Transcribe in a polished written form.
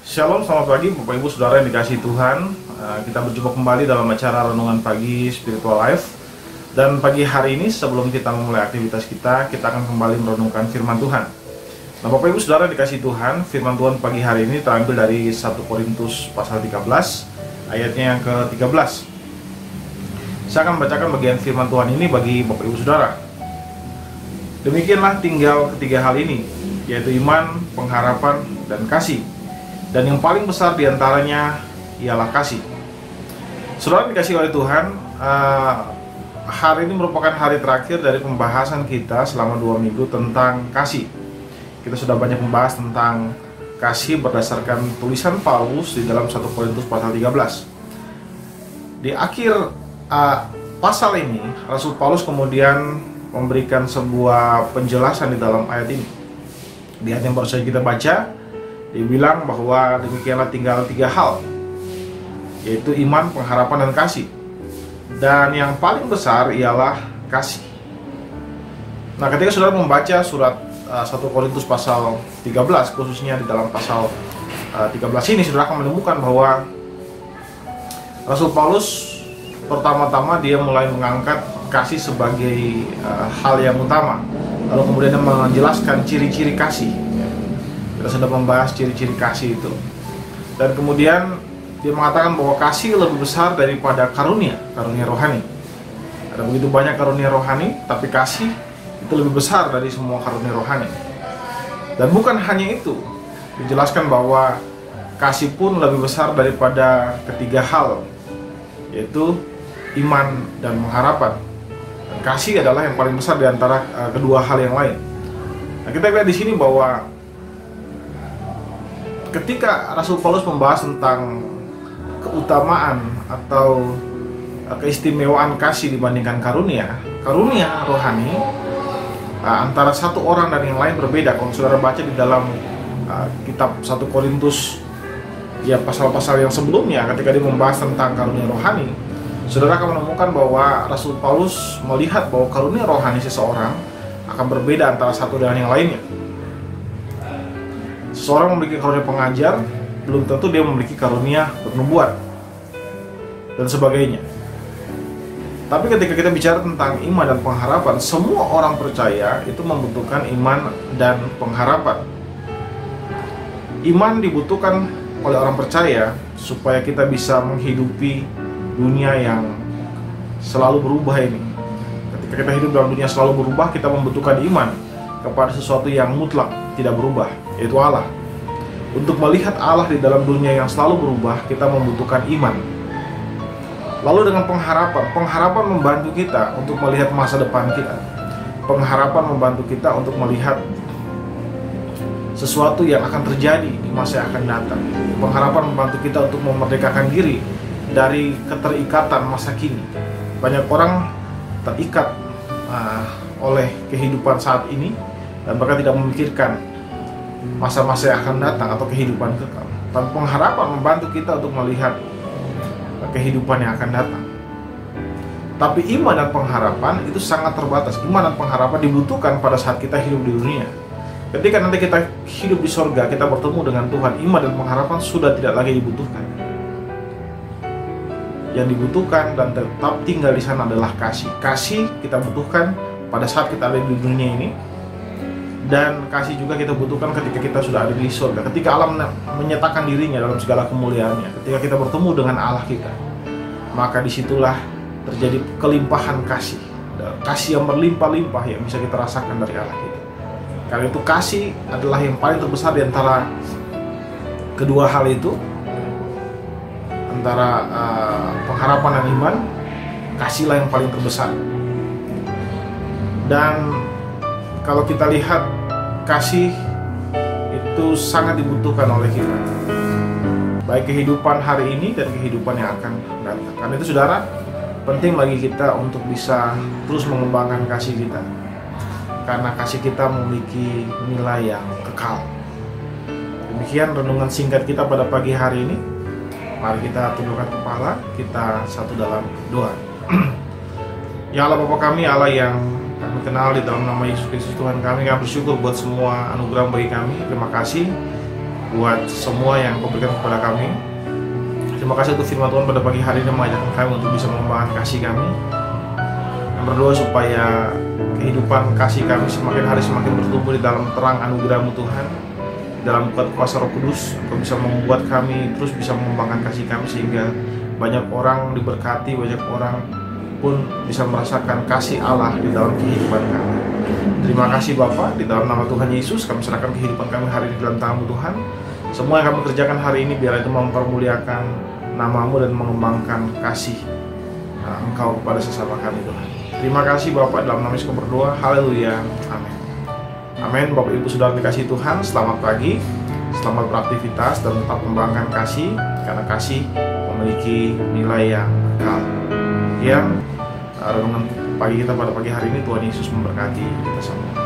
Shalom, selamat pagi Bapak Ibu Saudara yang dikasihi Tuhan. Kita berjumpa kembali dalam acara Renungan Pagi Spiritual Life. Dan pagi hari ini sebelum kita memulai aktivitas kita akan kembali merenungkan firman Tuhan. Nah Bapak Ibu Saudara yang dikasihi Tuhan, firman Tuhan pagi hari ini terambil dari 1 Korintus pasal 13, ayatnya yang ke-13. Saya akan membacakan bagian firman Tuhan ini bagi Bapak Ibu Saudara. Demikianlah tinggal ketiga hal ini, yaitu iman, pengharapan, dan kasih. Dan yang paling besar diantaranya ialah kasih. Saudara dikasih oleh Tuhan, hari ini merupakan hari terakhir dari pembahasan kita selama 2 minggu tentang kasih. Kita sudah banyak membahas tentang kasih berdasarkan tulisan Paulus di dalam 1 Korintus pasal 13. Di akhir pasal ini, Rasul Paulus kemudian memberikan sebuah penjelasan di dalam ayat ini. Di ayat yang baru saja kita baca, dia bilang bahwa demikianlah tinggal 3 hal, yaitu iman, pengharapan, dan kasih. Dan yang paling besar ialah kasih. Nah, ketika saudara membaca surat 1 Korintus pasal 13, khususnya di dalam pasal 13 ini, saudara akan menemukan bahwa Rasul Paulus pertama-tama dia mulai mengangkat kasih sebagai hal yang utama. Lalu kemudian dia menjelaskan ciri-ciri kasih. Kita sudah membahas ciri-ciri kasih itu. Dan kemudian dia mengatakan bahwa kasih lebih besar daripada karunia rohani. Ada begitu banyak karunia rohani, tapi kasih itu lebih besar dari semua karunia rohani. Dan bukan hanya itu, dijelaskan bahwa kasih pun lebih besar daripada ketiga hal, yaitu iman dan pengharapan. Dan kasih adalah yang paling besar di antara kedua hal yang lain. Nah, kita lihat di sini bahwa ketika Rasul Paulus membahas tentang keutamaan atau keistimewaan kasih dibandingkan karunia rohani, antara satu orang dan yang lain berbeda. Kalau saudara baca di dalam kitab 1 Korintus, ya pasal-pasal yang sebelumnya, ketika dia membahas tentang karunia rohani, saudara akan menemukan bahwa Rasul Paulus melihat bahwa karunia rohani seseorang akan berbeda antara satu dengan yang lainnya. Seseorang memiliki karunia pengajar, belum tentu dia memiliki karunia bernubuat dan sebagainya. Tapi ketika kita bicara tentang iman dan pengharapan, semua orang percaya itu membutuhkan iman dan pengharapan. Iman dibutuhkan oleh orang percaya supaya kita bisa menghidupi dunia yang selalu berubah ini. Ketika kita hidup dalam dunia selalu berubah, kita membutuhkan iman kepada sesuatu yang mutlak, tidak berubah, yaitu Allah. Untuk melihat Allah di dalam dunia yang selalu berubah, kita membutuhkan iman. Lalu dengan pengharapan membantu kita untuk melihat masa depan kita. Pengharapan membantu kita untuk melihat sesuatu yang akan terjadi di masa yang akan datang. Pengharapan membantu kita untuk memerdekakan diri dari keterikatan masa kini. Banyak orang terikat oleh kehidupan saat ini dan bahkan tidak memikirkan masa-masa yang akan datang atau kehidupan kekal. Dan pengharapan membantu kita untuk melihat kehidupan yang akan datang. Tapi iman dan pengharapan itu sangat terbatas. Iman dan pengharapan dibutuhkan pada saat kita hidup di dunia. Ketika nanti kita hidup di sorga, kita bertemu dengan Tuhan, iman dan pengharapan sudah tidak lagi dibutuhkan. Yang dibutuhkan dan tetap tinggal di sana adalah kasih. Kasih kita butuhkan pada saat kita ada di dunia ini, dan kasih juga kita butuhkan ketika kita sudah ada di surga, ketika Allah menyatakan dirinya dalam segala kemuliaannya, ketika kita bertemu dengan Allah kita, maka disitulah terjadi kelimpahan kasih yang berlimpah-limpah yang bisa kita rasakan dari Allah kita. Karena itu kasih adalah yang paling terbesar di antara kedua hal itu, antara pengharapan dan iman. Kasihlah yang paling terbesar. Dan kalau kita lihat, kasih itu sangat dibutuhkan oleh kita, baik kehidupan hari ini dan kehidupan yang akan datang. Karena itu saudara, penting bagi kita untuk bisa terus mengembangkan kasih kita, karena kasih kita memiliki nilai yang kekal. Demikian renungan singkat kita pada pagi hari ini. Mari kita tundukkan kepala, kita satu dalam doa. Ya Allah Bapa kami, Allah yang kami kenal di dalam nama Yesus Kristus Tuhan kami bersyukur buat semua anugerah bagi kami. Terima kasih buat semua yang Kau berikan kepada kami. Terima kasih untuk firman Tuhan pada pagi hari ini mengajarkan kami untuk bisa mengembangkan kasih kami. Dan berdoa supaya kehidupan kasih kami semakin hari semakin bertumbuh di dalam terang anugerah-Mu Tuhan. Dalam kuasa Roh Kudus, Engkau bisa membuat kami terus bisa mengembangkan kasih kami sehingga banyak orang diberkati, banyak orang pun bisa merasakan kasih Allah di dalam kehidupan kami. Terima kasih Bapa, di dalam nama Tuhan Yesus kami serahkan kehidupan kami hari ini dalam tangan-Mu Tuhan. Semua yang kami kerjakan hari ini biar itu mempermuliakan nama-Mu dan mengembangkan kasih Engkau kepada sesama kami Tuhan. Terima kasih Bapa, dalam nama Yesus kami berdoa. Haleluya. Amin. Amin. Bapak Ibu Saudara dikasihi Tuhan, selamat pagi. Selamat beraktivitas dan tetap mengembangkan kasih, karena kasih memiliki nilai yang kekal. Renungan pagi kita pada pagi hari ini, Tuhan Yesus memberkati kita semua.